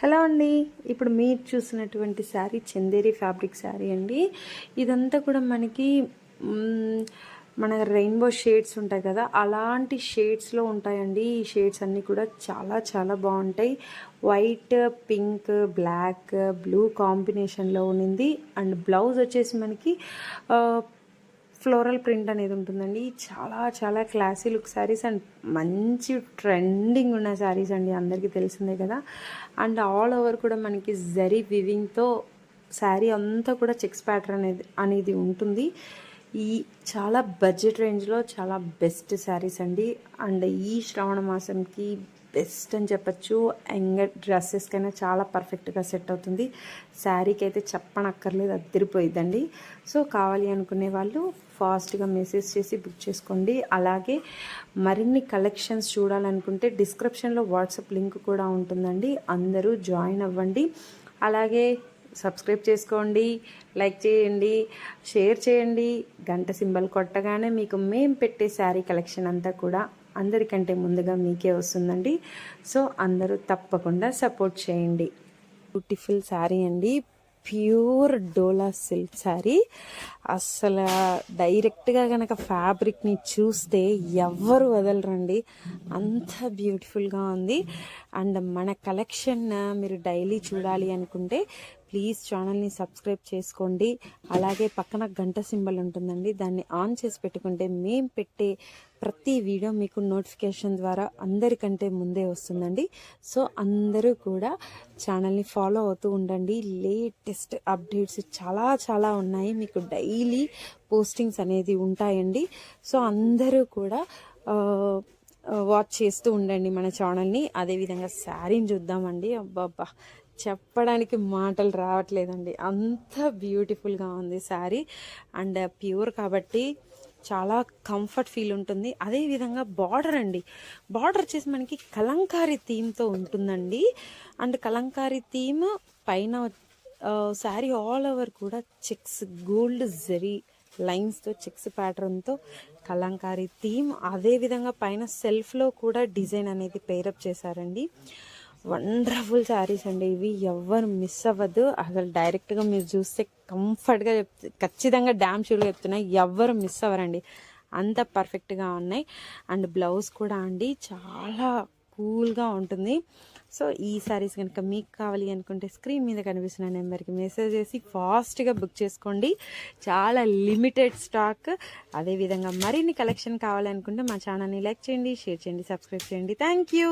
Hello అండి, ఇప్పుడు మీరు చూసినటువంటి శారీ చందేరి ఫ్యాబ్రిక్ శారీ అండి. ఇదంతా కూడా మనకి మన రెయిన్బో షేడ్స్ ఉంటాయి కదా, అలాంటి షేడ్స్లో ఉంటాయండి. ఈ షేడ్స్ అన్నీ కూడా చాలా చాలా బాగుంటాయి. వైట్, పింక్, బ్లాక్, బ్లూ కాంబినేషన్లో ఉన్నింది. అండ్ బ్లౌజ్ వచ్చేసి మనకి ఫ్లోరల్ ప్రింట్ అనేది ఉంటుందండి. చాలా చాలా క్లాసీ లుక్ శారీస్ అండ్ మంచి ట్రెండింగ్ ఉన్న శారీస్ అండి, అందరికీ తెలిసిందే కదా. అండ్ ఆల్ ఓవర్ కూడా మనకి జరీ వివింగ్తో శారీ అంతా కూడా చెక్స్ ప్యాటర్న్ అనేది ఉంటుంది. ఈ చాలా బడ్జెట్ రేంజ్లో చాలా బెస్ట్ శారీస్ అండి. అండ్ ఈ శ్రావణ మాసంకి బెస్ట్ అని చెప్పచ్చు. యంగ్ డ్రెస్సెస్కైనా చాలా పర్ఫెక్ట్గా సెట్ అవుతుంది. శారీకి అయితే చెప్పనక్కర్లేదు, అద్దరిపోయిద్దండి. సో కావాలి అనుకునే వాళ్ళు ఫాస్ట్గా మెసేజ్ చేసి బుక్ చేసుకోండి. అలాగే మరిన్ని కలెక్షన్స్ చూడాలనుకుంటే డిస్క్రిప్షన్లో వాట్సాప్ లింక్ కూడా ఉంటుందండి, అందరూ జాయిన్ అవ్వండి. అలాగే సబ్స్క్రైబ్ చేసుకోండి, లైక్ చేయండి, షేర్ చేయండి. గంట సింబల్ కొట్టగానే మీకు మేము పెట్టే శారీ కలెక్షన్ అంతా కూడా అందరికంటే ముందుగా మీకే వస్తుందండి. సో అందరూ తప్పకుండా సపోర్ట్ చేయండి. బ్యూటిఫుల్ శారీ అండి, ప్యూర్ డోలా సిల్క్ శారీ. అసలు డైరెక్ట్గా కనుక ఫ్యాబ్రిక్ని చూస్తే ఎవ్వరు వదలరండి, అంత బ్యూటిఫుల్గా ఉంది. అండ్ మన కలెక్షన్ మీరు డైలీ చూడాలి అనుకుంటే ప్లీజ్ ఛానల్ని సబ్స్క్రైబ్ చేసుకోండి. అలాగే పక్కన గంట సింబల్ ఉంటుందండి, దాన్ని ఆన్ చేసి పెట్టుకుంటే మేము పెట్టే ప్రతి వీడియో మీకు నోటిఫికేషన్ ద్వారా అందరికంటే ముందే వస్తుందండి. సో అందరూ కూడా ఛానల్ని ఫాలో అవుతూ ఉండండి. లేటెస్ట్ అప్డేట్స్ చాలా చాలా ఉన్నాయి, మీకు డైలీ పోస్టింగ్స్ అనేది ఉంటాయండి. సో అందరూ కూడా వాచ్ చేస్తూ ఉండండి మన ఛానల్ని. అదేవిధంగా శారీని చూద్దామండి. అబ్బాబ్బా, చెప్పడానికి మాటలు రావట్లేదండి, అంత బ్యూటిఫుల్గా ఉంది శారీ. అండ్ ప్యూర్ కాబట్టి చాలా కంఫర్ట్ ఫీల్ ఉంటుంది. అదేవిధంగా బార్డర్ అండి, బార్డర్ వచ్చేసి మనకి కలంకారీ థీమ్తో ఉంటుందండి. అండ్ కలంకారీ థీమ్ పైన శారీ ఆల్ ఓవర్ కూడా చెక్స్, గోల్డ్ జరీ లైన్స్తో చెక్స్ ప్యాటర్న్తో కలంకారీ థీమ్. అదేవిధంగా పైన సెల్ఫ్లో కూడా డిజైన్ అనేది పేరప్ చేశారండి. వండర్ఫుల్ శారీస్ అండి ఇవి, ఎవ్వరు మిస్ అవ్వద్దు. అసలు డైరెక్ట్గా మీరు చూస్తే కంఫర్ట్గా ఖచ్చితంగా డ్యామ్ షూర్గా చెప్తున్నాయి, ఎవ్వరు మిస్ అవ్వరండి, అంత పర్ఫెక్ట్గా ఉన్నాయి. అండ్ బ్లౌజ్ కూడా అండి చాలా కూల్గా ఉంటుంది. సో ఈ శారీస్ కనుక మీకు కావాలి అనుకుంటే స్క్రీన్ మీద కనిపిస్తున్న నెంబర్కి మెసేజ్ చేసి ఫాస్ట్గా బుక్ చేసుకోండి. చాలా లిమిటెడ్ స్టాక్. అదేవిధంగా మరిన్ని కలెక్షన్ కావాలనుకుంటే మా ఛానల్ని లైక్ చేయండి, షేర్ చేయండి, సబ్స్క్రైబ్ చేయండి. Thank you.